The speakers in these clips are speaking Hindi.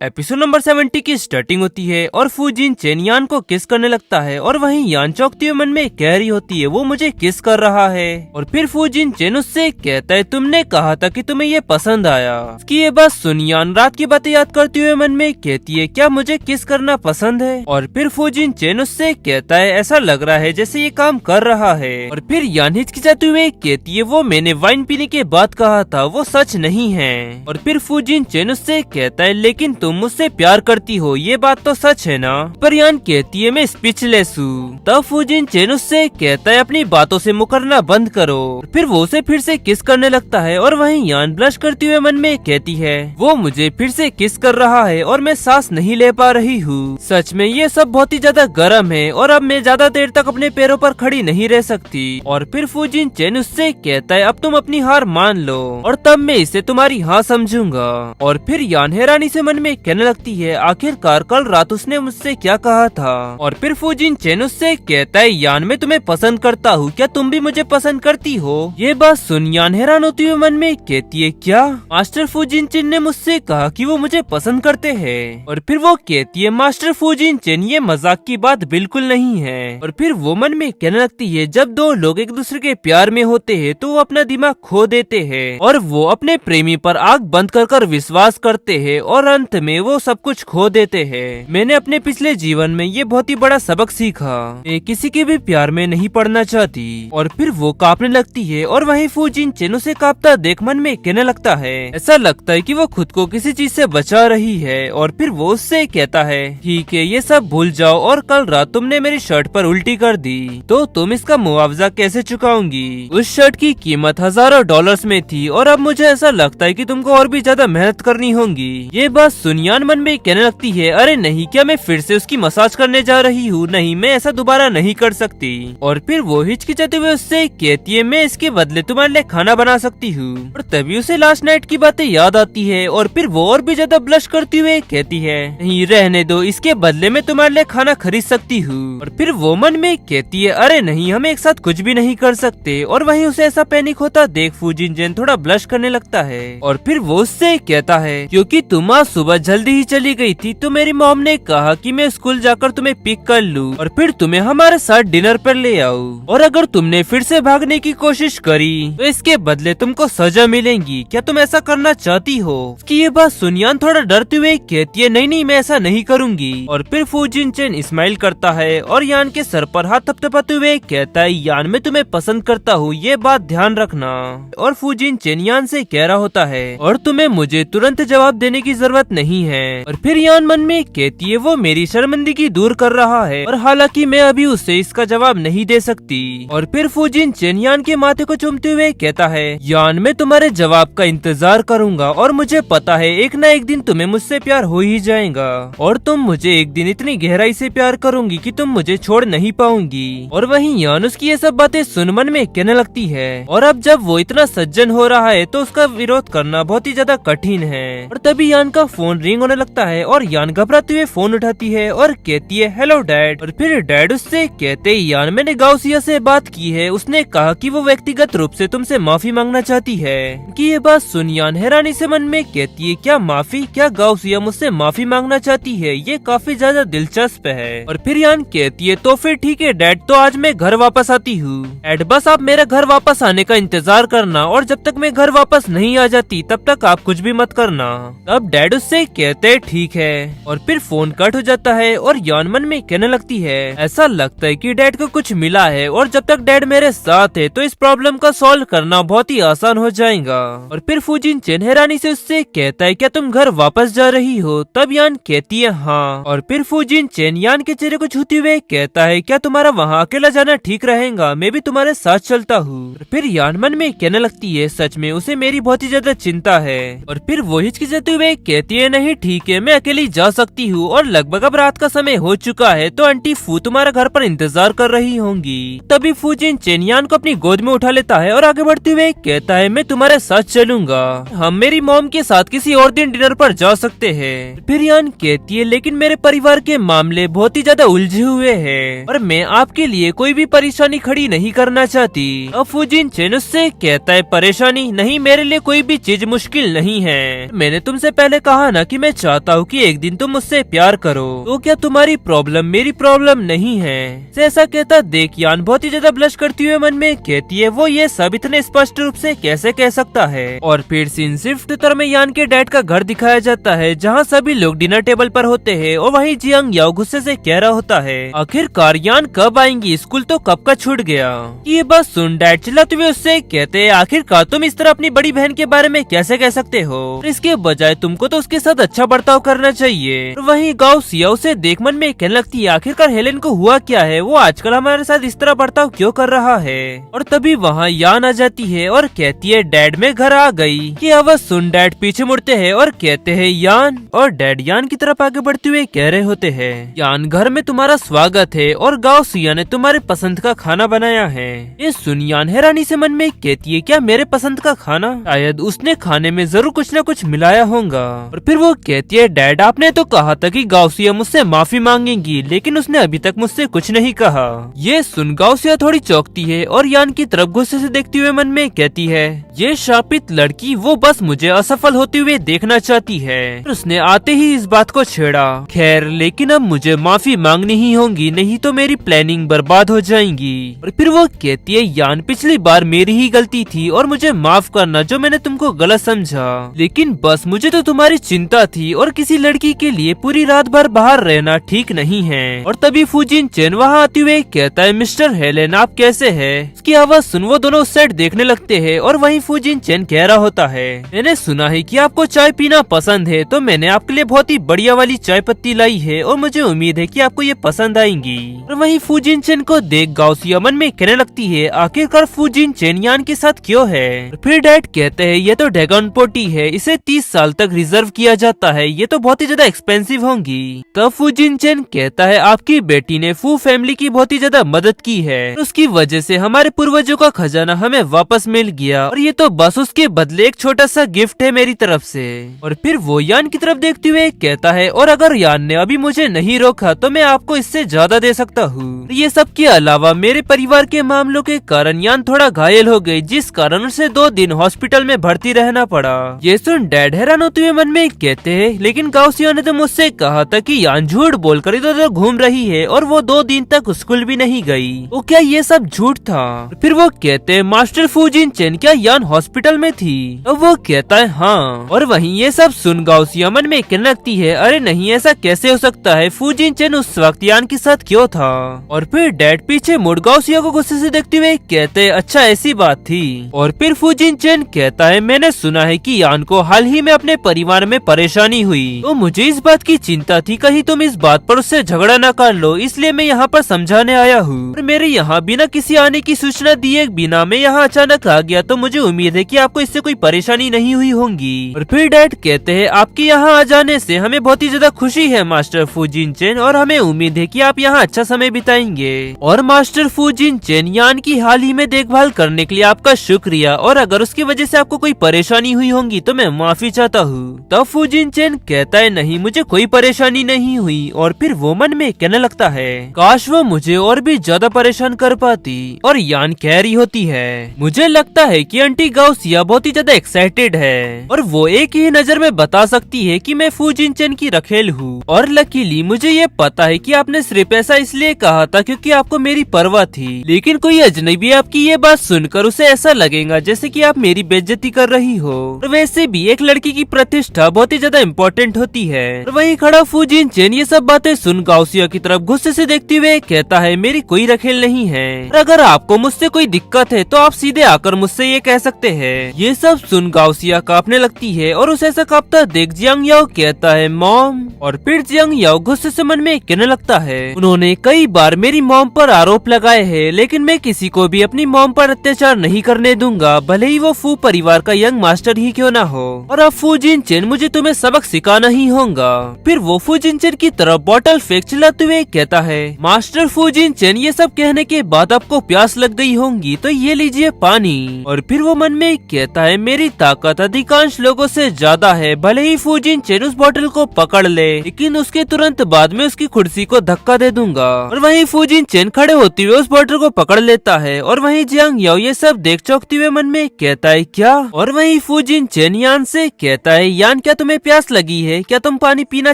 एपिसोड नंबर 70 की स्टार्टिंग होती है और फूजिन चेन यान को किस करने लगता है और वहीं यान चौंकती हुई मन में कह रही होती है वो मुझे किस कर रहा है। और फिर फूजिन चेन उससे कहता है तुमने कहा था कि तुम्हें ये पसंद आया। उसकी ये बात सुन यान रात की बातें याद करते हुए मन में कहती है क्या मुझे किस करना पसंद है। और फिर फूजिन चेन उससे कहता है ऐसा लग रहा है जैसे ये काम कर रहा है। और फिर यान हिचकिचाते हुए कहती है वो मैंने वाइन पीने के बाद कहा था वो सच नहीं है। और फिर फूजिन चेन उससे कहता है लेकिन तुम मुझसे प्यार करती हो ये बात तो सच है ना। पर यान कहती है मैं स्पीचलेस हूँ। तब फूजिन चेन उससे कहता है अपनी बातों से मुकरना बंद करो। फिर वो उसे फिर से किस करने लगता है और वहीं यान ब्लश करती हुए मन में कहती है वो मुझे फिर से किस कर रहा है और मैं सांस नहीं ले पा रही हूँ। सच में ये सब बहुत ही ज्यादा गर्म है और अब मैं ज्यादा देर तक अपने पैरों पर खड़ी नहीं रह सकती। और फिर फूजिन चेन उससे कहता है अब तुम अपनी हार मान लो और तब मैं इसे तुम्हारी हाँ समझूंगा। और फिर यान हैरानी से मन में कहने लगती है आखिरकार कल रात उसने मुझसे क्या कहा था। और फिर फूजिन चेन उससे कहता है यान मैं तुम्हें पसंद करता हूँ क्या तुम भी मुझे पसंद करती हो। ये बात सुन यान हैरान होती हुई मन में कहती है क्या मास्टर फूजिन चेन ने मुझसे कहा कि वो मुझे पसंद करते हैं। और फिर वो कहती है मास्टर फूजिन चेन ये मजाक की बात बिल्कुल नहीं है। और फिर वो मन में कहने लगती है जब दो लोग एक दूसरे के प्यार में होते हैं तो वो अपना दिमाग खो देते हैं और वो अपने प्रेमी पर आंख बंद कर विश्वास करते हैं और अंत में वो सब कुछ खो देते हैं। मैंने अपने पिछले जीवन में ये बहुत ही बड़ा सबक सीखा मैं किसी के भी प्यार में नहीं पड़ना चाहती। और फिर वो कांपने लगती है और वहीं फूजिन चेन उसे कांपता देख मन में कहने लगता है ऐसा लगता है कि वो खुद को किसी चीज से बचा रही है। और फिर वो उससे कहता है ठीक है ये सब भूल जाओ और कल रात तुमने मेरी शर्ट पर उल्टी कर दी तो तुम इसका मुआवजा कैसे चुकाओगी। उस शर्ट की कीमत हजारों डॉलर्स में थी और अब मुझे ऐसा लगता है कि तुमको और भी ज्यादा मेहनत करनी होगी। ये बात सुनियान मन में कहने लगती है अरे नहीं क्या मैं फिर से उसकी मसाज करने जा रही हूँ नहीं मैं ऐसा दोबारा नहीं कर सकती। और फिर वो हिचकिचाते हुए उससे कहती है मैं इसके बदले तुम्हारे लिए खाना बना सकती हूँ। और तभी उसे लास्ट नाइट की बातें याद आती है और फिर वो और भी ज्यादा ब्लश करती हुए कहती है नहीं रहने दो इसके बदले में तुम्हारे लिए खाना खरीद सकती हूँ। और फिर वो मन में कहती है अरे नहीं हम एक साथ कुछ भी नहीं कर सकते। और वहीं उसे ऐसा पैनिक होता देख फूजिन चेन थोड़ा ब्लश करने लगता है। और फिर वो उससे कहता है क्योंकि तुम आज सुबह जल्दी ही चली गई थी तो मेरी मॉम ने कहा कि मैं स्कूल जाकर तुम्हें पिक कर लूं और फिर तुम्हें हमारे साथ डिनर पर ले आऊं। और अगर तुमने फिर से भागने की कोशिश करी तो इसके बदले तुमको सजा मिलेगी। क्या तुम ऐसा करना चाहती हो। उसकी ये बात सुनियान थोड़ा डरते हुए कहती है नहीं मैं ऐसा नहीं करूंगी। और फिर फूजिन चेन स्माइल करता है और यान के सर पर हाथ थपथपाते हुए कहता है यान मैं तुम्हें पसंद करता हूँ ये बात ध्यान रखना। और फूजिन चेन यान से कह रहा होता है और तुम्हें मुझे तुरंत जवाब देने की जरूरत नहीं है। और फिर यान मन में कहती है वो मेरी शर्मिंदगी दूर कर रहा है और हालांकि मैं अभी उससे इसका जवाब नहीं दे सकती। और फिर फूजिन चेन यान के माथे को चूमते हुए कहता है यान मैं तुम्हारे जवाब का इंतजार करूंगा और मुझे पता है एक ना एक दिन तुम्हें मुझसे प्यार हो ही जाएगा और तुम मुझे एक दिन इतनी गहराई से प्यार करोगी कि तुम मुझे छोड़ नहीं पाऊंगी। और वहीं यान उसकी ये सब बातें सुन मन में कहने लगती है और अब जब वो इतना सज्जन हो रहा है तो उसका विरोध करना बहुत ही ज्यादा कठिन है। और तभी यान का फोन रिंग होने लगता है और यान घबराते हुए फोन उठाती है और कहती है हेलो डैड। और फिर डैड उससे कहते यान मैंने गाउसिया से बात की है उसने कहा कि वो व्यक्तिगत रूप से तुमसे माफी मांगना चाहती है। कि ये बात सुन यान हैरानी से मन में कहती है क्या माफी क्या गाउसिया मुझसे माफी मांगना चाहती है ये काफी ज्यादा दिलचस्प है। और फिर यान कहती है तो फिर ठीक है डैड तो आज मैं घर वापस आती हूँ। डैड बस आप मेरे घर वापस आने का इंतजार करना और जब तक मैं घर वापस नहीं आ जाती तब तक आप कुछ भी मत करना। तब डैड उससे कहते ठीक है। और फिर फोन कट हो जाता है और यान मन में कहने लगती है ऐसा लगता है कि डैड को कुछ मिला है और जब तक डैड मेरे साथ है तो इस प्रॉब्लम का सॉल्व करना बहुत ही आसान हो जाएगा। और फिर फूजिन चेन हैरानी से उससे कहता है क्या तुम घर वापस जा रही हो। तब यान कहती है हाँ। और फिर फूजिन चेन यान के चेहरे को छूते हुए कहता है क्या तुम्हारा वहाँ अकेला जाना ठीक रहेगा मैं भी तुम्हारे साथ चलता हूँ। फिर यान मन में कहने लगती है सच में उसे मेरी बहुत ही ज्यादा चिंता है। और फिर वो हिचकिचाते हुए कहती है नहीं ठीक है मैं अकेली जा सकती हूँ और लगभग अब रात का समय हो चुका है तो आंटी फू तुम्हारा घर पर इंतजार कर रही होंगी। तभी फूजिन चेन यान को अपनी गोद में उठा लेता है और आगे बढ़ते हुए कहता है मैं तुम्हारे साथ चलूंगा हम मेरी मॉम के साथ किसी और दिन डिनर पर जा सकते हैं। फिर यान कहती है लेकिन मेरे परिवार के मामले बहुत ही ज्यादा उलझे हुए हैं और मैं आपके लिए कोई भी परेशानी खड़ी नहीं करना चाहती। अब फूजिन चेन उससे कहता है परेशानी नहीं मेरे लिए कोई भी चीज मुश्किल नहीं है। मैंने तुमसे पहले कहा ना कि मैं चाहता हूँ कि एक दिन तुम मुझसे प्यार करो, तो क्या तुम्हारी प्रॉब्लम मेरी प्रॉब्लम नहीं है। ऐसा कहता देख यान बहुत ही ज्यादा ब्लश करती हुए मन में कहती है वो ये सब इतने स्पष्ट रूप से कैसे कह सकता है। और फिर सीन सिर्फ उत्तर में यान के डैड का घर दिखाया जाता है, जहाँ सभी लोग डिनर टेबल पर होते हैं और वहीं जियांग याओ गुस्से से कह रहा होता है आखिरकार यान कब आएंगी, स्कूल तो कब का छूट गया। ये बात सुन डैड चिल्लाते हुए उससे कहते हैं आखिरकार तुम इस तरह अपनी बड़ी बहन के बारे में कैसे कह सकते हो, इसके बजाय तुमको तो उसके साथ अच्छा बर्ताव करना चाहिए। वहीं गाओ सिया उसे देख मन में कहने लगती है आखिरकार हेलेन को हुआ क्या है, वो आजकल हमारे साथ इस तरह बर्ताव क्यों कर रहा है। और तभी वहाँ यान आ जाती है और कहती है डैड मैं घर आ गई। ये आवाज सुन डैड पीछे मुड़ते हैं और कहते हैं यान, और डैड यान की तरफ आगे बढ़ते हुए कह रहे होते हैं यान घर में तुम्हारा स्वागत है और गाओ सिया ने तुम्हारे पसंद का खाना बनाया है। ये सुन यान हैरानी से मन में कहती है क्या मेरे पसंद का खाना, शायद उसने खाने में जरूर कुछ न कुछ मिलाया होगा। और फिर वो कहती है डैड आपने तो कहा था कि गाओ सिया मुझसे माफी मांगेगी, लेकिन उसने अभी तक मुझसे कुछ नहीं कहा। ये सुन गाओ सिया थोड़ी चौंकती है और यान की तरफ गुस्से से देखते हुए मन में कहती है ये शापित लड़की वो बस मुझे असफल होते हुए देखना चाहती है। उसने आते ही इस बात को छेड़ा। खैर लेकिन अब मुझे माफी मांगनी ही होगी, नहीं तो मेरी प्लानिंग बर्बाद हो जाएगी। और फिर वो कहती है यान पिछली बार मेरी ही गलती थी और मुझे माफ करना जो मैंने तुमको गलत समझा, लेकिन बस मुझे तो तुम्हारी चिंता थी और किसी लड़की के लिए पूरी रात भर बाहर रहना ठीक नहीं है। और तभी फूजिन चेन वहाँ आते हुए कहता है मिस्टर हेलेन आप कैसे है। उसकी आवाज सुन वो दोनों उस साइड देखने लगते हैं और वहीं फूजिन चेन कह रहा होता है मैंने सुना है कि आपको चाय पीना पसंद है, तो मैंने आपके लिए बहुत ही बढ़िया वाली चाय पत्ती लाई है और मुझे उम्मीद है कि आपको ये पसंद आएंगी। और वहीं फूजिन चेन को देख गाओ सिया मन में कहने लगती है आखिरकार फूजिन चेन यान के साथ क्यों है। फिर डैड कहते हैं ये तो ड्रैगन पोटी है, इसे 30 साल तक रिजर्व किया जाता है, ये तो बहुत ही ज्यादा एक्सपेंसिव होंगी। तब फूजिन चेन कहता है आपकी बेटी ने फू फैमिली की बहुत ही ज्यादा मदद की है, उसकी वजह से हमारे पूर्वजों का खजाना हमें वापस मिल गया और ये तो बस उसके बदले एक छोटा सा गिफ्ट है मेरी तरफ से। और फिर वो यान की तरफ देखते हुए कहता है और अगर यान ने अभी मुझे नहीं रोका तो मैं आपको इससे ज्यादा दे सकता हूँ। ये सब के अलावा मेरे परिवार के मामलों के कारण यान थोड़ा घायल हो गई, जिस कारण उसे 2 दिन हॉस्पिटल में भर्ती रहना पड़ा। ये सुन डैड हैरान होते हुए मन में कहते हैं लेकिन गाओ सिया ने तो मुझसे कहा था कि यान झूठ बोलकर इधर उधर घूम रही है और वो 2 दिन तक स्कूल भी नहीं गई, तो क्या ये सब झूठ था। फिर वो कहते हैं मास्टर फूजिन चेन क्या यान हॉस्पिटल में थी। तो वो कहता है हाँ। और वहीं ये सब सुन गाओ सिया मन में कहने लगती है अरे नहीं ऐसा कैसे हो सकता है, फूजिन चेन उस वक्त यान के साथ क्यों था। और फिर डैड पीछे मुड़ गाओ सिया को गुस्से से देखते हुए कहते हैं अच्छा ऐसी बात थी। और फिर फूजिन चेन कहता है मैंने सुना है कि यान को हाल ही में अपने परिवार में परेशानी हुई, तो मुझे इस बात की चिंता थी कहीं तुम इस बात पर उससे झगड़ा न कर लो, इसलिए मैं यहाँ पर समझाने आया हूँ। और मेरे यहाँ बिना किसी आने की सूचना दिए बिना मैं यहाँ अचानक आ गया, तो मुझे उम्मीद है कि आपको इससे कोई परेशानी नहीं हुई होगी। और फिर डैड कहते हैं आपके यहाँ आ जाने से हमें बहुत ही ज्यादा खुशी है मास्टर फूजिन चेन, और हमें उम्मीद है कि आप यहाँ अच्छा समय बिताएंगे। और मास्टर फूजिन चेन यान की हाल ही में देखभाल करने के लिए आपका शुक्रिया, और अगर उसकी वजह से आपको कोई परेशानी हुई होगी तो मैं माफी चाहता हूँ। तब फूजिन चेन कहता है नहीं मुझे कोई परेशानी नहीं हुई। और फिर वो मन में कहने लगता है काश वो मुझे और भी ज्यादा परेशान कर पाती। और यान कह रही होती है मुझे लगता है कि आंटी गाओ सिया बहुत ही ज्यादा एक्साइटेड है और वो एक ही नजर में बता सकती है कि मैं फूजिन चेन की रखेल हूँ। और लकीली मुझे ये पता है कि आपने सिर्फ ऐसा इसलिए कहा था क्योंकि आपको मेरी परवाह थी, लेकिन कोई अजनबी आपकी ये बात सुनकर उसे ऐसा लगेगा जैसे कि आप मेरी बेइज्जती कर रही हो। और वैसे भी एक लड़की की प्रतिष्ठा बहुत ही ज्यादा इम्पोर्टेंट होती है। और वहीं खड़ा फूजिन चेन ये सब बातें सुन गाओ सिया की तरफ गुस्से से देखते हुए कहता है मेरी कोई रखेल नहीं है, और अगर आपको मुझसे कोई दिक्कत है तो आप सीधे आकर मुझसे ये कह सकते हैं। ये सब सुन गाओ सिया कांपने लगती है और उसे ऐसा कांपता देख जियांग याओ कहता है मॉम। और फिर जियांग याओ गुस्से से मन में कहने लगता है उन्होंने कई बार मेरी मॉम पर आरोप लगाए हैं, लेकिन मैं किसी को भी अपनी मॉम पर अत्याचार नहीं करने दूंगा, भले ही वो फू परिवार का यंग मास्टर ही क्यों ना हो। और अब फूजिन चेन मुझे तुम्हें सबक सिखाना ही होगा। फिर वो फूजिन चेन की तरफ बॉटल फेंक चिल्लाते हुए कहता है मास्टर फूजिन चेन ये सब कहने के बाद आपको प्यास लग गई होंगी तो ये लीजिए पानी। और फिर वो मन में कहता है मेरी ताकत अधिकांश लोगों से ज्यादा है, भले ही फूजिन चेन उस बॉटल को पकड़ ले, लेकिन उसके तुरंत बाद में उसकी कुर्सी को धक्का दे दूंगा। और वहीं फूजिन चेन खड़े होते हुए उस बॉटल को पकड़ लेता है। और वहीं जियांग याओ ये सब देख चौंकते हुए मन में कहता है क्या। और वहीं फूजिन चेन यान से कहता है यान क्या तुम्हें प्यास लगी है, क्या तुम पानी पीना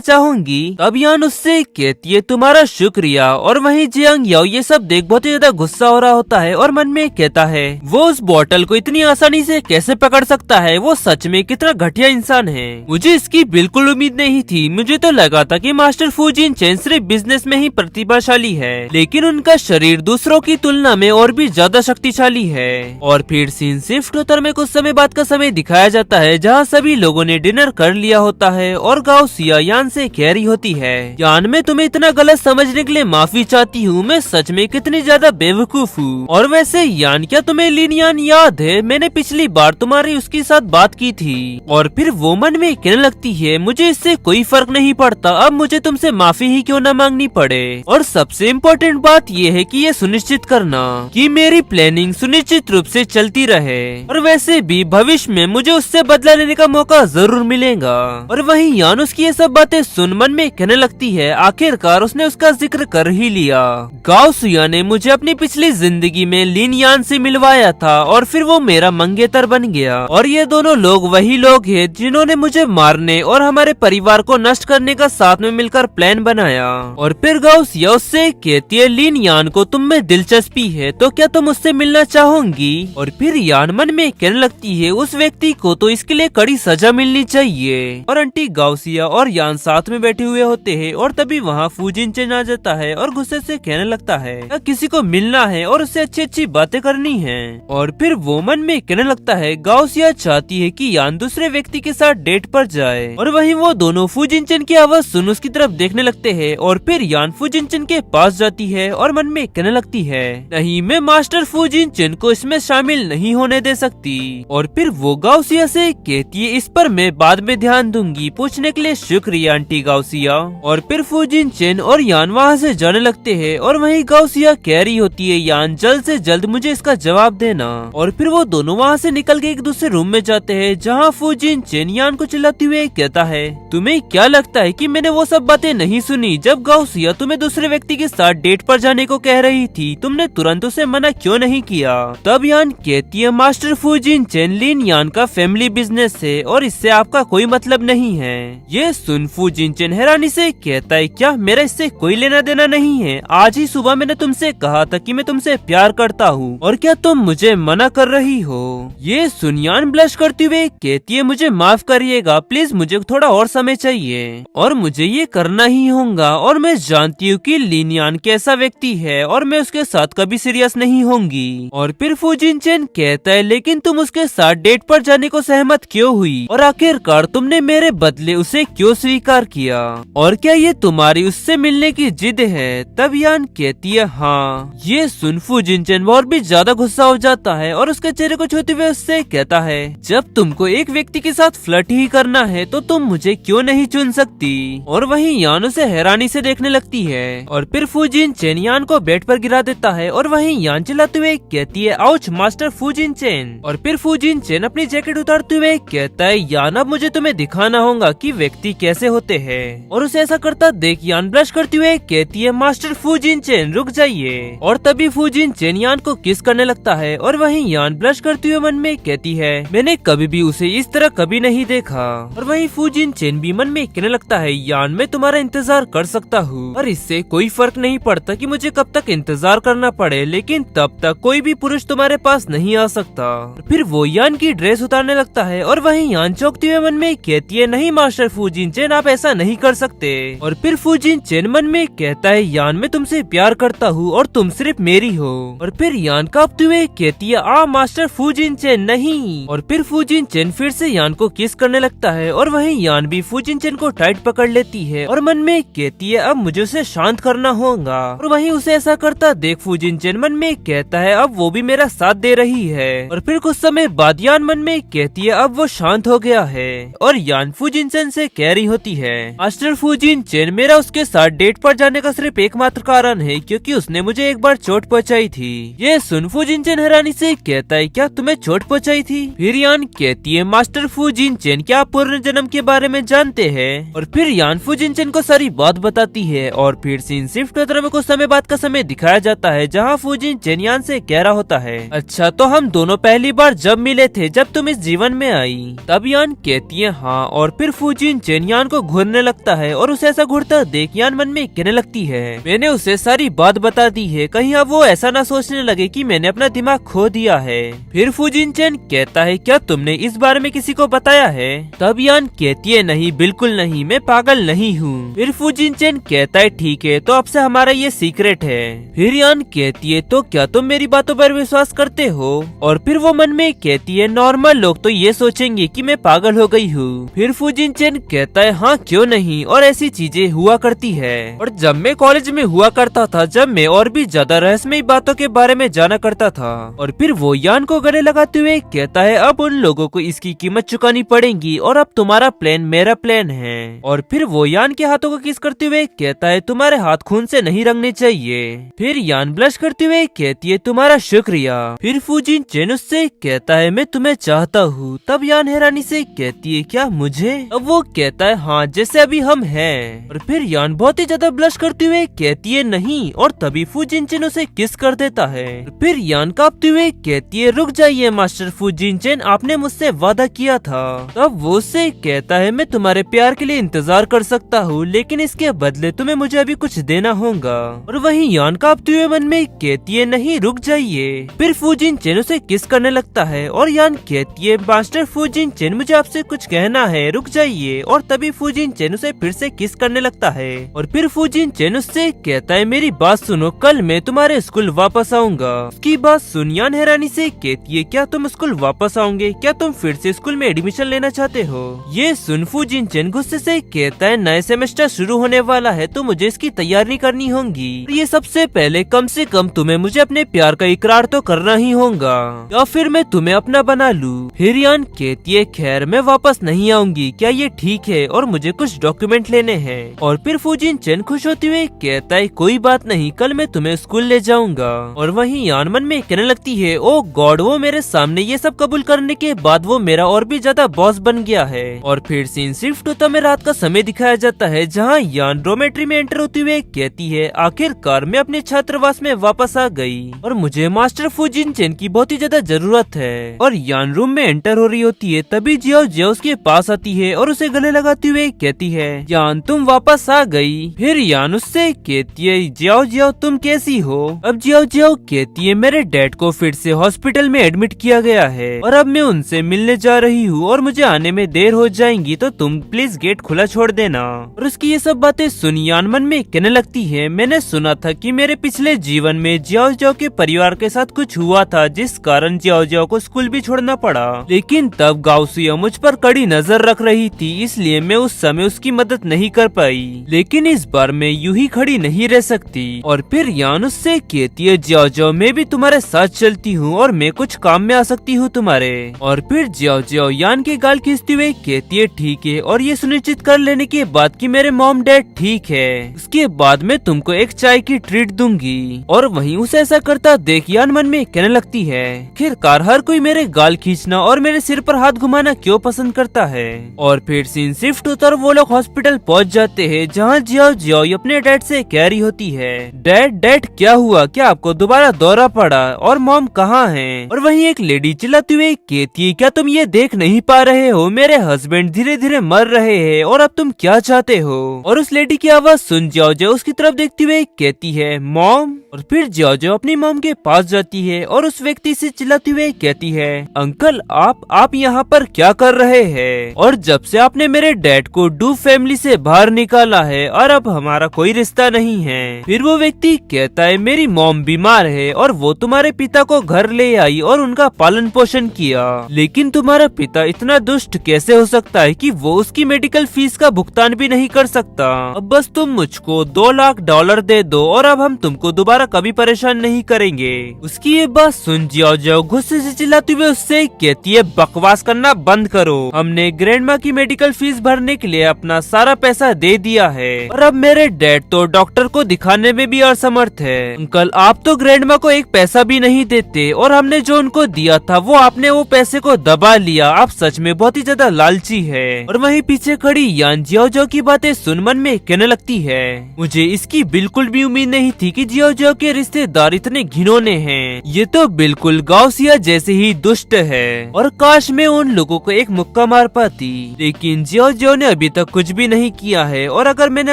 चाहोगी? तब यान उससे कहती है तुम्हारा शुक्रिया। और वहीं जियांग याओ ये सब देख बहुत ही ज्यादा गुस्सा हो रहा होता है और मन में कहता है वो उस बोतल को इतनी आसानी से कैसे पकड़ सकता है, वो सच में कितना घटिया इंसान है। मुझे इसकी बिल्कुल उम्मीद नहीं थी। मुझे तो लगा था कि मास्टर फू जिन चेन सिर्फ बिजनेस में ही प्रतिभाशाली है, लेकिन उनका शरीर दूसरों की तुलना में और भी ज्यादा शक्तिशाली है। और फिर सीन शिफ्ट होता में कुछ समय बाद का समय दिखाया जाता है जहाँ सभी लोगों ने डिनर कर लिया होता है और गाओ सिया यान से कह रही होती है यान मैं तुम्हें इतना गलत समझने के लिए माफी चाहती हूँ, मैं सच में कितनी ज्यादा बेवकूफ हूँ। और वैसे यान क्या तुम्हें लिन यान याद है, मैंने पिछली बार तुम्हारी उसके साथ बात की थी। और फिर वो मन में कहने लगती है मुझे इससे कोई फर्क नहीं पड़ता, अब मुझे तुमसे माफी ही क्यों न मांगनी पड़े। और सबसे इम्पोर्टेंट बात ये है कि ये सुनिश्चित करना कि मेरी प्लानिंग सुनिश्चित रूप से चलती रहे, और वैसे भी भविष्य में मुझे उससे बदला लेने का मौका जरूर मिलेगा। और वहीं यान उसकी ये सब बातें सुन मन में कहने लगती है आखिरकार उसने उसका जिक्र कर ही लिया। गाओ सिया ने मुझे अपनी पिछली जिंदगी में लिन यान से मिलवाया था और फिर वो मेरा मंगेतर बन गया, और ये दोनों लोग वही लोग हैं जिन्होंने मुझे मारने और हमारे परिवार को नष्ट करने का साथ में मिलकर प्लान बनाया। और फिर गाओ सिया उससे कहती है लिन यान को तुम में दिलचस्पी है तो क्या तुम उससे मिलना चाहोगी? और फिर यान मन में कहने लगती है उस व्यक्ति को तो इसके लिए कड़ी सजा मिलनी चाहिए। और आंटी गाओ सिया और यान साथ में बैठे हुए होते हैं और तभी वहाँ फू जिन चेन आ जाता है और गुस्से से कहने लगता है किसी को मिलना है और उससे अच्छी अच्छी बातें करनी है। और फिर वो मन में कहने लगता है गाओ सिया चाहती है कि यान दूसरे व्यक्ति के साथ डेट पर जाए। और वहीं वो दोनों फू जिन चेन की आवाज सुन उसकी तरफ देखने लगते हैं और फिर यान फू जिन चेन के पास जाती है और मन में कहने लगती है नहीं, मैं मास्टर फू जिन चेन को इसमें शामिल नहीं होने दे सकती। और फिर वो गाओ सिया से कहती है इस पर मैं बाद में ध्यान दूंगी, पूछने के लिए शुक्रिया आंटी गाओ सिया। और फिर फू जिन चेन और यान वहाँ से जाने लगते हैं और वहीं गाओ सिया कह रही होती है यान जल्द से जल्द मुझे इसका जवाब देना। और फिर वो दोनों वहाँ से निकल के एक दूसरे रूम में जाते हैं जहाँ फू जिन चेन यान को चिल्लाते हुए कहता है तुम्हें क्या लगता है कि मैंने वो सब बातें नहीं सुनी? जब गाओ सिया तुम्हें दूसरे व्यक्ति के साथ डेट पर जाने को कह रही थी तुमने तुरंत उसे मना क्यों नहीं किया? तब यान कहती है मास्टर फू जिन चेन लिन यान का फैमिली बिजनेस है और इससे आपका कोई मतलब नहीं है। ये सुन फू जिन चेन हैरानी से कहता है क्या मेरा इससे कोई लेना देना नहीं है? आज ही सुबह मैंने तुमसे कहा था कि मैं तुमसे प्यार करता हूँ और क्या तुम मुझे मना कर रही हो? ये सुन यान ब्लश करते हुए कहती है मुझे माफ करिएगा, प्लीज मुझे थोड़ा और समय चाहिए और मुझे ये करना ही होगा। और मैं जानती हूँ कि लिन यान कैसा व्यक्ति है और मैं उसके साथ कभी सीरियस नहीं होंगी। और फिर फू जिन चेन कहता है लेकिन तुम उसके साथ डेट पर जाने को सहमत क्यों हुई और आखिरकार तुमने मेरे बदले उसे क्यों स्वीकार किया? और क्या ये तुम्हारी उससे मिलने की जिद है? तब यान कहती है हाँ। ये सुन फू जिन चेन और भी ज्यादा गुस्सा हो जाता है और उसके चेहरे को छूते हुए उससे कहता है जब तुमको एक व्यक्ति के साथ फ्लर्ट ही करना है तो तुम मुझे क्यों नहीं चुन सकती? और वहीं यान उसे हैरानी से देखने लगती है। और फिर फू जिन चेन यान को बेड पर गिरा देता है और वहीं यान चिल्लाते हुए कहती है आउच मास्टर फू जिन चेन। और फिर फू जिन चेन अपनी जैकेट उतारते हुए कहता है यान अब मुझे तुम्हें दिखाना होगा कि व्यक्ति कैसे होते हैं। और उसे ऐसा करता देख यान ब्लश करते हुए कहती है मास्टर फू जिन चेन रुक जाइए। और तभी फू जिन चेन यान को किस करने लगता है और वहीं यान ब्लश करते हुए मन में कहती है मैंने कभी भी उसे इस तरह कभी नहीं देखा। और वहीं फू जिन चेन भी मन में कहने लगता है यान मैं तुम्हारा इंतजार कर सकता हूँ और इससे कोई फर्क नहीं पड़ता कि मुझे कब तक इंतजार करना पड़े, लेकिन तब तक कोई भी पुरुष तुम्हारे पास नहीं आ सकता। फिर वो यान की ड्रेस उतारने लगता है और वहीं यान चौंकते हुए मन में कहती है नहीं मास्टर फू जिन चेन आप ऐसा नहीं कर सकते। और फिर फू जिन चेन मन में कहता है यान मैं तुमसे प्यार करता हूँ और तुम सिर्फ मेरी हो। और फिर यान कांपते हुए कहती है मास्टर फू जिन चेन नहीं। और फिर फू जिन चेन फिर से यान को किस करने लगता है और वहीं यान भी फू जिन चेन को टाइट पकड़ लेती है और मन में कहती है अब मुझे उसे शांत करना होगा। और वहीं उसे ऐसा करता देख फू जिन चेन मन में कहता है अब वो भी मेरा साथ दे रही है। और फिर कुछ समय बाद यान मन में कहती है अब वो शांत हो गया है। और यान फू जिन चेन से कह रही होती है मास्टर फू जिन चेन मेरा उसके साथ डेट पर जाने का सिर्फ एकमात्र कारण है क्योंकि उसने मुझे एक बार चोट पहुंचाई थी। ये सुन फू जिन चेन हैरानी से कहता है क्या तुम्हें चोट पहुंचाई थी? फिर यान कहती है मास्टर फू जिन चेन क्या आप पूर्ण जन्म के बारे में जानते हैं? और फिर यान फू जिन चेन को सारी बात बताती है। और फिर सीन शिफ्ट होते में कुछ समय बाद का समय दिखाया जाता है जहाँ फू जिन चेन यान से कह रहा होता है अच्छा तो हम दोनों पहली बार जब मिले थे जब तुम इस जीवन में आई? तब यान कहती है हाँ हाँ, और फिर फूजिन चेन यान को घूरने लगता है और उसे ऐसा घूरता देख यान मन में कहने लगती है मैंने उसे सारी बात बता दी है, कहीं अब वो ऐसा ना सोचने लगे कि मैंने अपना दिमाग खो दिया है। फिर फूजिन चेन कहता है क्या तुमने इस बारे में किसी को बताया है? तब यान कहती है नहीं, बिल्कुल नहीं, मैं पागल नहीं हूँ। फिर फूजिन चेन कहता है ठीक है, तो अब से हमारा ये सीक्रेट है। फिर यान कहती है तो क्या तुम मेरी बातों पर विश्वास करते हो? और फिर वो मन में कहती है नॉर्मल लोग तो ये सोचेंगे कि मैं पागल हो गई हूँ। फिर फूजिन चेन कहता है हाँ क्यों नहीं, और ऐसी चीजें हुआ करती है। और जब मैं कॉलेज में हुआ करता था, जब मैं और भी ज्यादा रहस्यमयी बातों के बारे में जाना करता था। और फिर वो यान को गले लगाते हुए कहता है अब उन लोगों को इसकी कीमत चुकानी पड़ेगी, और अब तुम्हारा प्लान मेरा प्लान है। और फिर वो यान के हाथों को किस करते हुए कहता है तुम्हारे हाथ खून से नहीं रंगने चाहिए। फिर यान ब्लश करते हुए कहती है तुम्हारा शुक्रिया। फिर फूजिन चेन उससे कहता है मैं तुम्हें चाहता हूँ। तब यान हैरानी से कहती है क्या मुझे? अब वो कहता है हाँ, जैसे अभी हम हैं। और फिर यान बहुत ही ज्यादा ब्लश करते हुए कहती है नहीं, और तभी फूजिन चेन उसे किस कर देता है। फिर यान कांपते हुए कहती है रुक जाइए मास्टर फूजिन चेन, आपने मुझसे वादा किया था। तब वो उससे कहता है मैं तुम्हारे प्यार के लिए इंतजार कर सकता हूँ, लेकिन इसके बदले तुम्हें मुझे अभी कुछ देना होगा। और वहीं यान कांपते हुए मन में कहती है नहीं रुक जाइए। फिर फूजिन चेन उसे किस करने लगता है और यान कहती है मास्टर फूजिन चेन मुझे आपसे कुछ कहना है, रुक जाइए। और तभी फूजिन चेन उसे फिर से किस करने लगता है। और फिर फूजिन चेन उससे कहता है मेरी बात सुनो, कल मैं तुम्हारे स्कूल वापस आऊंगा। उसकी बात सुन यान हैरानी से कहती है क्या तुम स्कूल वापस आओगे? क्या तुम फिर से स्कूल में एडमिशन लेना चाहते हो? ये सुन फूजिन चेन गुस्से से कहता है नए सेमेस्टर शुरू होने वाला है तो मुझे इसकी तैयारी करनी होगी। ये सबसे पहले कम से कम तुम्हें मुझे अपने प्यार का इकरार तो करना ही होगा, या फिर मैं तुम्हें अपना बना लूं। फिर यान कहती है खैर मैं वापस नहीं आऊंगी, क्या ये ठीक है? और मुझे कुछ डॉक्यूमेंट लेने हैं। और फिर फूजिन चेन खुश होते हुए कहता है कोई बात नहीं, कल मैं तुम्हें स्कूल ले जाऊंगा। और वहीं यान मन में कहने लगती है ओ गॉड, वो मेरे सामने ये सब कबूल करने के बाद वो मेरा और भी ज्यादा बॉस बन गया है। और फिर सीन शिफ्ट होता में रात का समय दिखाया जाता है, जहाँ यान डॉर्मेट्री में एंटर होते हुए कहती है आखिरकार मैं अपने छात्रावास में वापस आ गई और मुझे मास्टर फूजिन चेन की बहुत ही ज्यादा जरूरत है। और यान रूम में एंटर हो रही होती है, तभी जियाओ जियाओ उसके पास आती है और उसे गले लगाते हुए कहती है यान तुम वापस आ गई। फिर यान उससे कहती है जियाओ जियाओ तुम कैसी हो? अब जियाओ जियाओ कहती है मेरे डैड को फिर से हॉस्पिटल में एडमिट किया गया है और अब मैं उनसे मिलने जा रही हूँ और मुझे आने में देर हो जाएंगी, तो तुम प्लीज गेट खुला छोड़ देना। और उसकी ये सब बातें सुन यान मन में कहने लगती है मैंने सुना था कि मेरे पिछले जीवन में जियाओ जियाओ के परिवार के साथ कुछ हुआ था, जिस कारण जियाओ जियाओ को स्कूल भी छोड़ना पड़ा। लेकिन तब गाउसिया मुझ पर कड़ी नजर रख रही थी, इसलिए मैं उस समय उसकी मदद नहीं कर पाई। लेकिन इस बार मैं यूं ही खड़ी नहीं रह सकती। और फिर यान उससे कहती है जियाओ जियाओ मैं भी तुम्हारे साथ चलती हूँ और मैं कुछ काम में आ सकती हूँ तुम्हारे। और फिर जियाओ जियाओ यान के गाल खींचते हुए कहती है ठीक है, और ये सुनिश्चित कर लेने के बाद कि मेरे मॉम डैड ठीक है, उसके बाद मैं तुमको एक चाय की ट्रीट दूंगी। और वहीं उसे ऐसा करता देख यान मन में कहने लगती है आखिरकार हर कोई मेरे गाल खींचना और मेरे सिर पर हाथ घुमाना क्यों पसंद करता है। और फिर सीन शिफ्ट होता और वो लोग हॉस्पिटल पहुंच जाते हैं, जहाँ जियाओ जियाओ अपने डैड से कह रही होती है डैड क्या हुआ, क्या आपको दोबारा दौरा पड़ा और मॉम कहाँ है? और वहीं एक लेडी चिल्लाती हुई कहती है क्या तुम ये देख नहीं पा रहे हो, मेरे हस्बैंड धीरे धीरे मर रहे हैं और अब तुम क्या चाहते हो? और उस लेडी की आवाज सुन जियाओ जियाओ उसकी तरफ देखते हुए कहती है मॉम। और फिर जियाओ जियाओ अपनी मॉम के पास जाती है और उस व्यक्ति से चिल्लाते हुए कहती है अंकल आप यहाँ पर क्या कर रहे हैं? और जब से आपने मेरे डैड को डू फैमिली से बाहर निकाला है और अब हमारा कोई रिश्ता नहीं है। फिर वो व्यक्ति कहता है मेरी मॉम बीमार है और वो तुम्हारे पिता को घर ले आई और उनका पालन पोषण किया, लेकिन तुम्हारा पिता इतना दुष्ट कैसे हो सकता है कि वो उसकी मेडिकल फीस का भुगतान भी नहीं कर सकता। अब बस तुम मुझको $2 लाख दे दो और अब हम तुमको दोबारा कभी परेशान नहीं करेंगे। उसकी ये बात सुन जियाओ जियाओ गुस्से से चिल्लाते हुए उससे कहती है बकवास करना बंद करो, हमने ग्रैंडमा की मेडिकल फीस भरने के लिए अपना सारा पैसा दे दिया है और अब मेरे डैड तो डॉक्टर को दिखाने में भी असमर्थ है। अंकल आप तो ग्रैंडमा को एक पैसा भी नहीं देते और हमने जो उनको दिया था वो आपने वो पैसे को दबा लिया, आप सच में बहुत ही ज्यादा लालची है। और वहीं पीछे खड़ी यान जियाओ जियाओ की बातें सुन मन में कहने लगती है मुझे इसकी बिल्कुल भी उम्मीद नहीं थी कि जियाओ जियाओ के रिश्तेदार इतने घिनौने हैं, ये तो बिल्कुल गाउसिया जैसे ही दुष्ट है और काश मैं उन लोगों को एक मुक्का मार पाती। लेकिन जियाओ जियाओ ने अभी तक कुछ भी नहीं किया है और अगर मैंने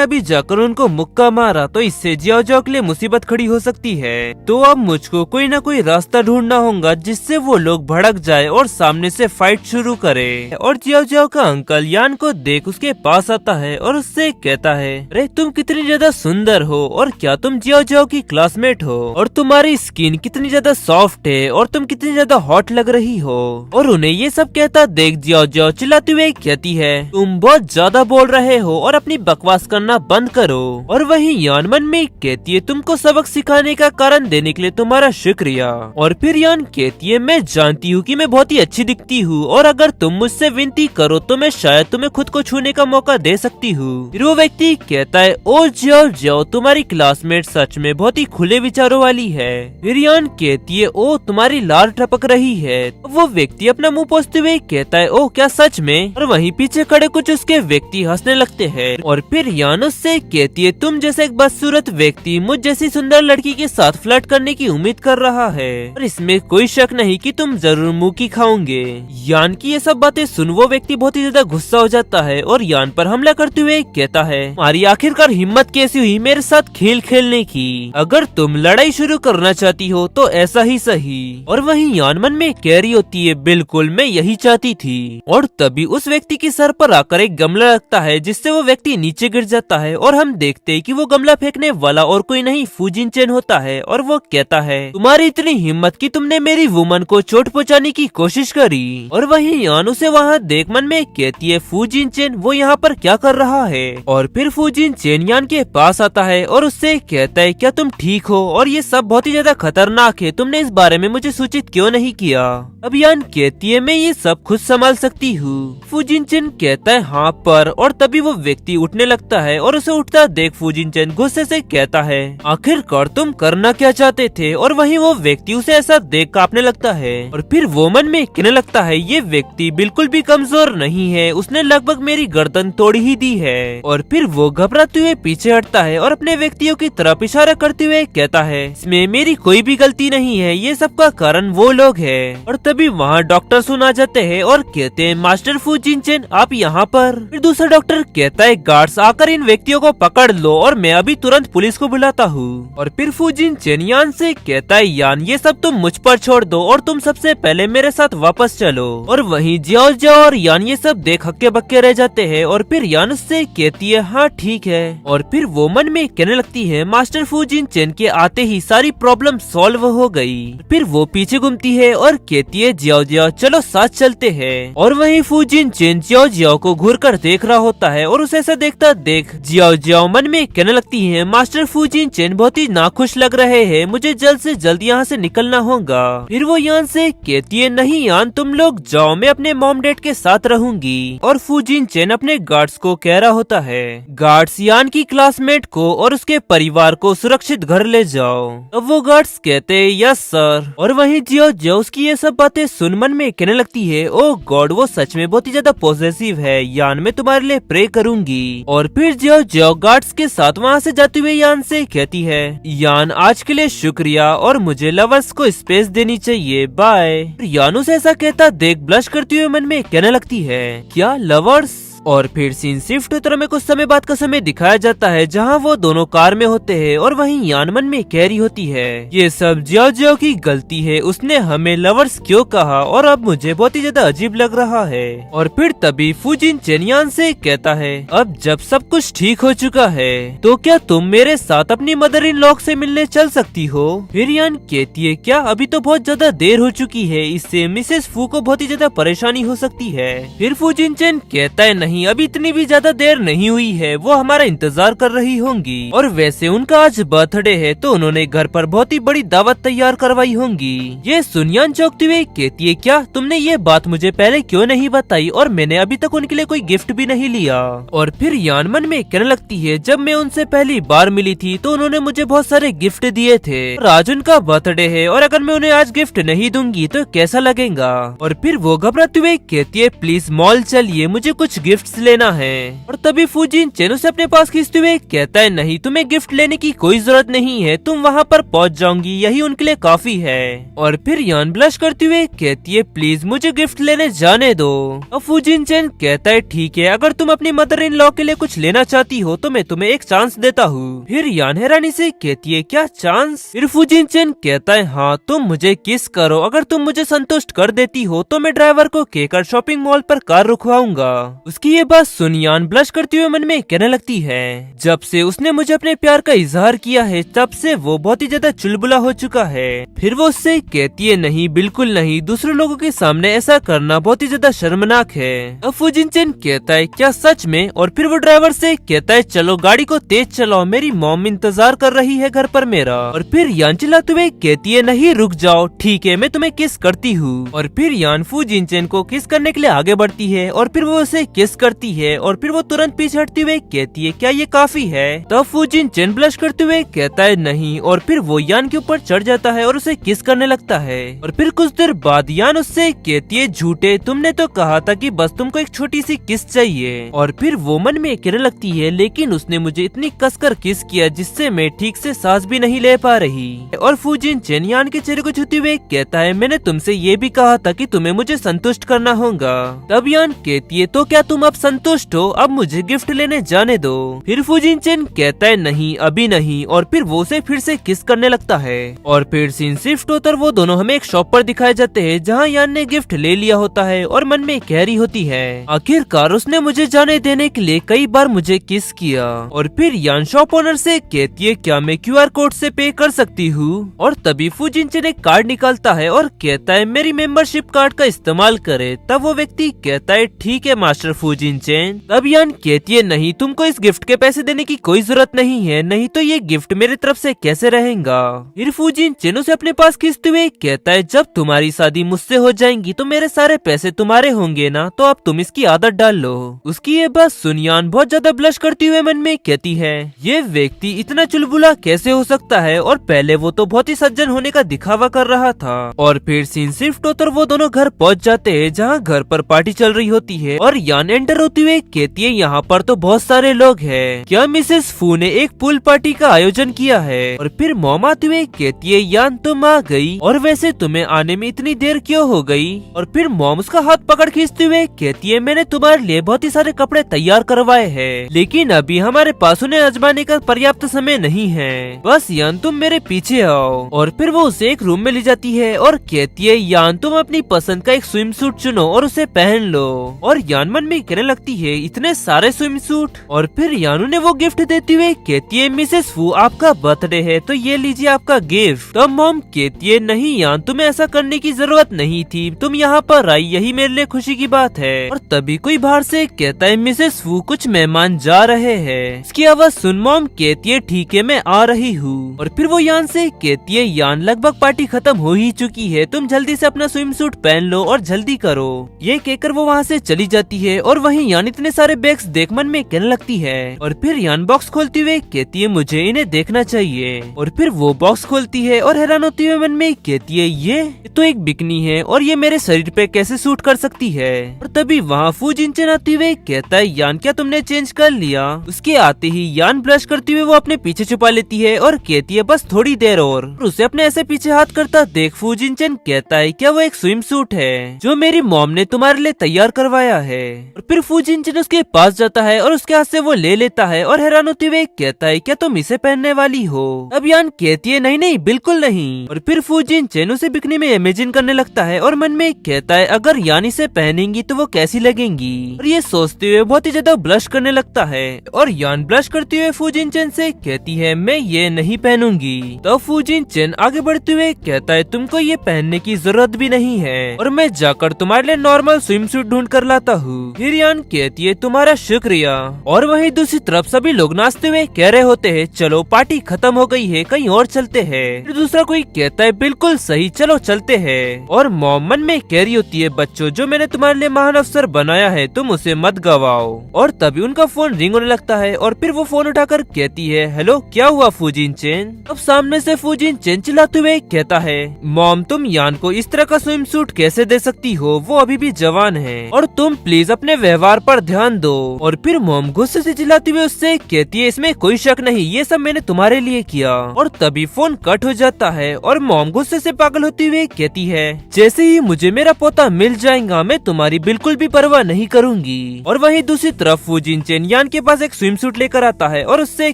अभी जाकर उनको मुक्का मारा तो इससे जियाओ जियाओ के लिए मुसीबत खड़ी हो सकती है। तो अब मुझको कोई ना कोई रास्ता ढूंढना होगा जिससे वो लोग भड़क जाए और सामने से फाइट शुरू करे। और जियाओ जियाओ का अंकल यान को देख उसके पास आता है और उससे कहता है, अरे तुम कितनी ज्यादा सुंदर हो और क्या तुम जियाओ जियाओ की क्लासमेट हो और तुम्हारी स्किन कितनी ज्यादा सॉफ्ट है और तुम कितनी ज्यादा हॉट लग रही हो। और उन्हें ये सब कहता देख जियाओ जियाओ चिल्लाते हुए कहती है, तुम बहुत ज्यादा बोल रहे हो और अपनी बकवास करना बंद करो। और वहीं यान मन में कहती है, तुमको सबक सिखाने का कारण देने के लिए तुम्हारा शुक्रिया। और फिर यान कहती है, मैं जानती हूँ कि मैं बहुत ही अच्छी दिखती हूँ और अगर तुम मुझसे विनती करो तो मैं शायद तुम्हें खुद को छूने का मौका दे सकती हूँ। फिर वो व्यक्ति कहता है, ओ जियाओ जियाओ तुम्हारी क्लासमेट सच में बहुत ही खुले विचारों वाली है। फिर यान कहती है, ओ तुम्हारी लार टपक रही है। वो व्यक्ति अपना मुंह पोंछते हुए कहता है, ओ क्या सच में? और वहीं पीछे खड़े कुछ उसके व्यक्ति हंसने लगते हैं। और फिर यान उससे कहती है, तुम जैसे एक बदसूरत व्यक्ति मुझ जैसी सुंदर लड़की के साथ फ्लर्ट करने की उम्मीद कर रहा है और इसमें कोई शक नहीं कि तुम जरूर मुंह की खाओगे। यान की ये सब बातें सुन वो व्यक्ति बहुत ही ज्यादा गुस्सा हो जाता है और यान पर हमला करते हुए कहता है, तुम्हारी आखिरकार हिम्मत कैसी हुई मेरे साथ खेल खेलने की? अगर तुम लड़ाई शुरू करना चाहती हो तो ऐसा ही सही। और वहीं यान मन में कह रही होती है, बिल्कुल मैं यही चाहती थी। और तभी उस व्यक्ति के सर पर आकर एक गमला लगता है जिससे वो व्यक्ति नीचे गिर जाता है और हम देखते हैं कि वो गमला फेंकने वाला और कोई नहीं फूजिन चेन होता है। और वो कहता है, तुम्हारी इतनी हिम्मत कि तुमने मेरी वुमन को चोट पहुंचाने की कोशिश करी। और वहीं यान उसे वहाँ देख मन में कहती है, फूजिन चेन वो यहाँ पर क्या कर रहा है? और फिर फूजिन चेन यान के पास आता है और उससे कहता है, क्या तुम ठीक हो? और ये सब बहुत ही ज्यादा खतरनाक है, तुमने इस बारे में मुझे सूचित क्यों नहीं किया? अब यान कहती है, मैं ये सब खुद संभाल सकती हूँ। फूजिन चेन कहता है, हाँ पर। और तभी वो व्यक्ति उठने लगता है और उसे उठता देख फूजिन चेन गुस्से से कहता है, आखिरकार तुम करना क्या चाहते थे? और वहीं वो व्यक्ति उसे ऐसा देख कांपने लगता है। और फिर वो मन में कहने लगता है, ये व्यक्ति बिल्कुल भी कमजोर नहीं है, उसने लगभग मेरी गर्दन तोड़ ही दी है। और फिर वो घबराते हुए पीछे हटता है और अपने व्यक्तियों की तरफ इशारा करते हुए कहता है, इसमें मेरी कोई भी गलती नहीं है, ये सब का कारण वो लोग हैं। और तभी वहाँ डॉक्टर सुना जाते हैं और कहते हैं, मास्टर फूजिन चेन आप यहाँ पर? फिर दूसरा डॉक्टर कहता है, गार्ड्स आकर इन व्यक्तियों को पकड़ लो और मैं अभी तुरंत पुलिस को बुलाता हूँ। और फिर फूजिन चेन यान से कहता है, यान ये सब तुम मुझ पर छोड़ दो और तुम सबसे पहले मेरे साथ वापस चलो। और वहीं जियाओ जियाओ और यान ये सब देख हक्के बक्के रह जाते हैं। और फिर यान उससे कहती है, हाँ ठीक है। और फिर वो मन में कहने लगती है, मास्टर फूजिन चेन के आते ही सारी प्रॉब्लम सॉल्व हो गई। फिर वो पीछे घूमती है और कहती है, जियाओ जियाओ चलो साथ चलते हैं। और वहीं फूजिन चेन जियाओ जियाओ को घूर कर देख रहा होता है और उसे ऐसा देखता देख जियाओ जियाओ मन में कहने लगती है, मास्टर फूजिन चेन बहुत ही नाखुश लग रहे हैं, मुझे जल्द से जल्द यहाँ से निकलना होगा। फिर वो यान से कहती है, नहीं यान तुम लोग जाओ, मैं अपने मॉम डैड के साथ रहूंगी। और फूजिन चेन अपने गार्ड्स को कह रहा होता है, गार्ड्स यान की क्लासमेट को और उसके परिवार को सुरक्षित घर ले जाओ। अब वो गार्ड्स कहते हैं, यस सर। और वहीं जियाओ जियाओ उसकी ये सब बातें सुन मन में कहने लगती है, ओ गॉड वो सच में बहुत ही ज्यादा पॉजिटिव है, यान मैं तुम्हारे लिए प्रे करूंगी। और फिर जियाओ जियाओ गार्ड्स के साथ वहाँ से जाते हुए यान से कहती है, यान आज के लिए शुक्रिया और मुझे लवर्स को स्पेस देनी चाहिए, बाय। यान उसे ऐसा कहता देख ब्लश करते हुए मन में कहने लगती है, क्या लवर्स? और फिर सीन शिफ्ट होते में कुछ समय बाद का समय दिखाया जाता है जहां वो दोनों कार में होते हैं और वहीं यान मन में कह रही होती है, ये सब जियाओ जियाओ की गलती है, उसने हमें लवर्स क्यों कहा और अब मुझे बहुत ही ज्यादा अजीब लग रहा है। और फिर तभी फूजिन चेन यान से कहता है, अब जब सब कुछ ठीक हो चुका है तो क्या तुम मेरे साथ अपनी मदर इन लॉ से मिलने चल सकती हो? फिर यान कहती है, क्या अभी तो बहुत ज्यादा देर हो चुकी है, इससे मिसेस फू को बहुत ही ज्यादा परेशानी हो सकती है। फिर फूजिन चेन कहता है, नहीं अभी इतनी भी ज्यादा देर नहीं हुई है, वो हमारा इंतजार कर रही होंगी और वैसे उनका आज बर्थडे है तो उन्होंने घर पर बहुत ही बड़ी दावत तैयार करवाई होंगी। ये सुन यान चौंकते हुए कहती है, क्या तुमने ये बात मुझे पहले क्यों नहीं बताई और मैंने अभी तक उनके लिए कोई गिफ्ट भी नहीं लिया। और फिर यान मन में कहने लगती है, जब मैं उनसे पहली बार मिली थी तो उन्होंने मुझे बहुत सारे गिफ्ट दिए थे और आज उनका बर्थडे है और अगर मैं उन्हें आज गिफ्ट नहीं दूंगी तो कैसा लगेगा। और फिर वो घबराते हुए कहती है, प्लीज मॉल चलिए, मुझे कुछ गिफ्ट गिफ्ट्स लेना है। और तभी फूजिन चेन उसे अपने पास खींचते हुए कहता है नहीं, तुम्हें गिफ्ट लेने की कोई जरूरत नहीं है, तुम वहाँ पर पहुँच जाऊंगी, यही उनके लिए काफी है। और फिर यान ब्लश करते हुए कहती है प्लीज मुझे गिफ्ट लेने जाने दो। अब फूजिन चेन कहता है ठीक है, अगर तुम अपनी मदर इन लॉ के लिए कुछ लेना चाहती हो तो मैं तुम्हें एक चांस देता हूँ। फिर यान हैरानी से कहती है क्या चांस? फिर फूजिन चेन कहता है हाँ, तुम मुझे किस करो, अगर तुम मुझे संतुष्ट कर देती हो तो मैं ड्राइवर को कहकर शॉपिंग मॉल पर कार रुकवाऊंगा। उसकी ये बात सुन यान ब्लश करते हुए मन में कहने लगती है जब से उसने मुझे अपने प्यार का इजहार किया है तब से वो बहुत ही ज्यादा चुलबुला हो चुका है। फिर वो उससे कहती है नहीं, बिल्कुल नहीं, दूसरे लोगों के सामने ऐसा करना बहुत ही ज्यादा शर्मनाक है। अब फूजिन चेन कहता है क्या सच में? और फिर वो ड्राइवर से कहता है चलो गाड़ी को तेज चलाओ, मेरी मॉम इंतजार कर रही है घर पर मेरा। और फिर यान चिल्लाते हुए कहती है नहीं रुक जाओ, ठीक है मैं तुम्हें किस करती हूँ। और फिर यान फूजिन चेन को किस करने के लिए आगे बढ़ती है और फिर वो उसे किस करती है और फिर वो तुरंत पीछे हटते हुए कहती है क्या ये काफी है? तब फूजिन चेन ब्लश करते हुए कहता है नहीं, और फिर वो यान के ऊपर चढ़ जाता है और उसे किस करने लगता है। और फिर कुछ देर बाद यान उससे कहती है झूठे, तुमने तो कहा था कि बस तुमको एक छोटी सी किस चाहिए। और फिर वो मन में कहने लगती है लेकिन उसने मुझे इतनी कसकर किस किया जिससे मैं ठीक से सांस भी नहीं ले पा रही। और फूजिन चेन यान के चेहरे को छूते हुए कहता है मैंने तुमसे ये भी कहा था कि तुम्हें मुझे संतुष्ट करना होगा। तब यान कहती है तो क्या तुम अब संतुष्ट हो, अब मुझे गिफ्ट लेने जाने दो। फिर फूजिन चेन कहता है नहीं अभी नहीं, और फिर वो उसे फिर से किस करने लगता है। और फिर सीन शिफ्ट होकर वो दोनों हमें एक शॉप पर दिखाए जाते हैं जहाँ यान ने गिफ्ट ले लिया होता है और मन में कह रही होती है आखिरकार उसने मुझे जाने देने के लिए कई बार मुझे किस किया। और फिर यान शॉप ओनर से कहती है क्या मैं QR कोड से पे कर सकती हूँ? और तभी फूजिन चेन एक कार्ड निकालता है और कहता है मेरी मेंबरशिप कार्ड का इस्तेमाल करे। तब वो व्यक्ति कहता है ठीक है मास्टर फूजिन चेन। तब यान कहती है नहीं, तुमको इस गिफ्ट के पैसे देने की कोई जरूरत नहीं है, नहीं तो ये गिफ्ट मेरी तरफ से कैसे रहेगा। फिर फूजिन चेन उसे अपने पास खींचते हुए कहता है जब तुम्हारी शादी मुझसे हो जाएगी तो मेरे सारे पैसे तुम्हारे होंगे ना, तो अब तुम इसकी आदत डाल लो। उसकी ये बात सुन यान बहुत ज्यादा ब्लश करती हुए मन में कहती है ये व्यक्ति इतना चुलबुला कैसे हो सकता है, और पहले वो तो बहुत ही सज्जन होने का दिखावा कर रहा था। और फिर सीन शिफ्ट होकर वो दोनों घर पहुंच जाते हैं जहाँ घर पर पार्टी चल रही होती है। और यान एंटर होते हुए कहती है यहाँ पर तो बहुत सारे लोग हैं, क्या मिसेस फू ने एक पूल पार्टी का आयोजन किया है? और फिर मॉम आते हुए कहती है यान तुम आ गई, और वैसे तुम्हें आने में इतनी देर क्यों हो गई? और फिर मॉम उसका हाथ पकड़ खींचते हुए कहती है मैंने तुम्हारे लिए बहुत ही सारे कपड़े तैयार करवाए हैं, लेकिन अभी हमारे पास उन्हें आजमाने का पर्याप्त समय नहीं है, बस यान तुम मेरे पीछे आओ। और फिर वो उसे एक रूम में ले जाती है और कहती है यान तुम अपनी पसंद का एक स्विम सूट चुनो और उसे पहन लो। और यान मन में कहने लगती है इतने सारे स्विम सूट। और फिर यान उन्हें वो गिफ्ट देती हुए कहती है मिसेस फू आपका बर्थडे है तो ये लीजिए आपका गिफ्ट। तब मॉम कहती है नहीं यान तुम्हें ऐसा करने की जरूरत नहीं थी, तुम यहाँ पर आई यही मेरे लिए खुशी की बात है। और तभी कोई बाहर से कहता है मिसेस फू कुछ मेहमान जा रहे हैं। इसकी आवाज सुन मॉम कहती है ठीक है मैं आ रही हूँ। और फिर वो यान से कहती है यान लगभग पार्टी खत्म हो ही चुकी है, तुम जल्दी से अपना स्विम सूट पहन लो और जल्दी करो। ये कहकर वो वहाँ से चली जाती है और वहीं यान इतने सारे बैग्स देख मन में कहने लगती है। और फिर यान बॉक्स खोलती हुए कहती है मुझे इन्हें देखना चाहिए। और फिर वो बॉक्स खोलती है और हैरान होती हुए मन में कहती है ये तो एक बिकनी है और ये मेरे शरीर पे कैसे सूट कर सकती है। और तभी वहाँ फूजिन चेन आते हुए कहता है यान क्या तुमने चेंज कर लिया? उसके आते ही यान ब्लश करते हुए वो अपने पीछे छुपा लेती है और कहती है बस थोड़ी देर और उसे अपने ऐसे पीछे हाथ करता देख फूजिन चेन कहता है क्या वो एक स्विम सूट है जो मेरी मॉम ने तुम्हारे लिए तैयार करवाया है। और फिर फूजिन चेन उसके पास जाता है और उसके हाथ से वो ले लेता है और हैरान होते हुए कहता है क्या तुम इसे पहनने वाली हो? अब यान कहती है नहीं नहीं बिल्कुल नहीं। और फिर फूजिन चेन उसे बिकनी में इमेजिन करने लगता है और मन में कहता है अगर यान इसे पहनेंगी तो वो कैसी लगेंगी। और ये सोचते हुए बहुत ही ज्यादा ब्लश करने लगता है और यान ब्लश करते हुए फूजिन चेन से कहती है मैं ये नहीं पहनूंगी। तो फूजिन चेन आगे बढ़ते हुए कहता है तुमको ये पहनने की जरूरत भी नहीं है और मैं जाकर तुम्हारे लिए नॉर्मल स्विम सूट ढूंढ कर लाता हूँ। फिर यान कहती है तुम्हारा शुक्रिया। और वहीं दूसरी तरफ सभी लोग नाचते हुए कह रहे होते हैं चलो पार्टी खत्म हो गई है कहीं और चलते हैं। फिर दूसरा कोई कहता है बिल्कुल सही चलो चलते हैं। और मॉम मन में कह रही होती है बच्चों जो मैंने तुम्हारे लिए महान अवसर बनाया है तुम उसे मत गवाओ। और तभी उनका फोन रिंग होने लगता है और फिर वो फोन उठाकर कहती है हेलो क्या हुआ फूजिन चेन? अब सामने से फूजिन चेन चिल्लाते हुए कहता है मॉम तुम यान को इस तरह का स्विम सूट कैसे दे सकती हो, वो अभी भी जवान है और तुम प्लीज अपने व्यवहार पर ध्यान दो। और फिर मॉम गुस्से से चिल्लाती हुई उससे कहती है इसमें कोई शक नहीं, ये सब मैंने तुम्हारे लिए किया। और तभी फोन कट हो जाता है और मॉम गुस्से से पागल होती हुई कहती है जैसे ही मुझे मेरा पोता मिल जाएगा मैं तुम्हारी बिल्कुल भी परवाह नहीं करूंगी। और वहीं दूसरी तरफ फूजिन चेन यान के पास एक स्विम सूट लेकर आता है और उससे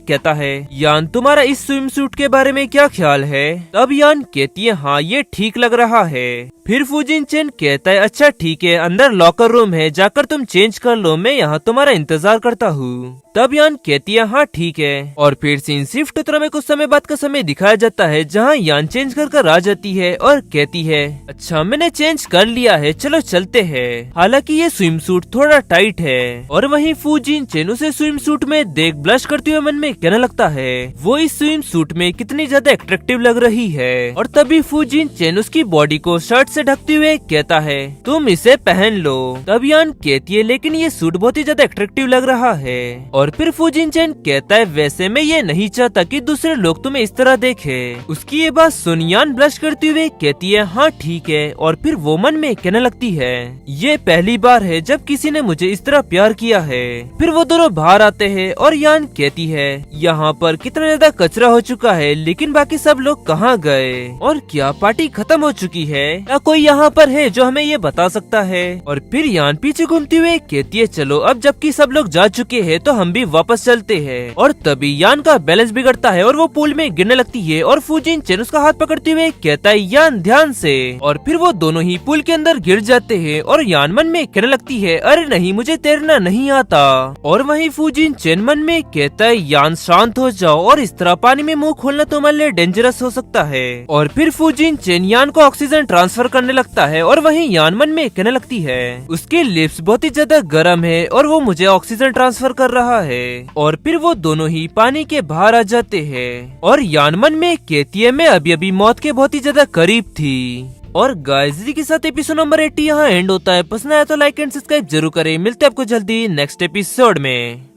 कहता है यान तुम्हारा इस स्विम सूट के बारे में क्या ख्याल है। तब यान कहती है हाँ ये ठीक लग रहा है। फिर फूजिन चेन कहता है अच्छा ठीक है, अंदर लॉकर रूम है, जाकर तुम चेंज कर लो, मैं यहाँ तुम्हारा इंतजार करता हूँ। तब यान कहती है हाँ ठीक है। और फिर सीन शिफ्ट उत्तरा में कुछ समय बाद का समय दिखाया जाता है जहाँ यान चेंज कर आ जाती है और कहती है अच्छा मैंने चेंज कर लिया है, चलो चलते हैं। हालांकि ये स्विम सूट थोड़ा टाइट है। और वहीं फूजिन चेन उसे स्विम सूट में देख ब्लश करते हुए मन में कहने लगता है वो इस स्विम सूट में कितनी ज्यादा अट्रैक्टिव लग रही है। और तभी फूजिन चेन उसकी बॉडी को शर्ट से ढकते हुए कहता है तुम इसे पहन लो। तब यान कहती है लेकिन ये सूट बहुत ही ज्यादा अट्रैक्टिव लग रहा है। और फिर फूजिन चेन कहता है वैसे मैं ये नहीं चाहता कि दूसरे लोग तुम्हें इस तरह देखें। उसकी ये बात सुन यान ब्लश करते हुए कहती है हाँ ठीक है। और फिर वो मन में कहने लगती है ये पहली बार है जब किसी ने मुझे इस तरह प्यार किया है। फिर वो दोनों बाहर आते हैं और यान कहती है यहाँ पर कितना ज्यादा कचरा हो चुका है लेकिन बाकी सब लोग कहाँ गए और क्या पार्टी खत्म हो चुकी है, या कोई यहाँ पर है जो हमें ये बता सकता है। और फिर यान पीछे घूमते हुए कहती है चलो अब जबकि सब लोग जा चुके हैं तो हम भी वापस चलते हैं। और तभी यान का बैलेंस बिगड़ता है और वो पूल में गिरने लगती है और फूजिन चेन उसका हाथ पकड़ते हुए कहता है यान ध्यान से। और फिर वो दोनों ही पूल के अंदर गिर जाते हैं और यान मन में कहने लगती है अरे नहीं मुझे तैरना नहीं आता। और वहीं फूजिन चेन मन में कहता है यान शांत हो जाओ और इस तरह पानी में मुंह खोलना तुम्हारे लिए डेंजरस हो सकता है। और फिर फूजिन चेन यान को ऑक्सीजन ट्रांसफर करने लगता है और वहीं यान मन में कहने लगती है उसके लिप्स बहुत ही ज्यादा गर्म है और वो मुझे ऑक्सीजन ट्रांसफर कर रहा है। और फिर वो दोनों ही पानी के बाहर आ जाते हैं और यान मन में कहती है मैं अभी अभी मौत के बहुत ही ज्यादा करीब थी। और गाइस इसी के साथ एपिसोड नंबर 80 यहाँ एंड होता है। पसंद आया तो लाइक एंड सब्सक्राइब जरूर करें। मिलते हैं आपको जल्दी नेक्स्ट एपिसोड में।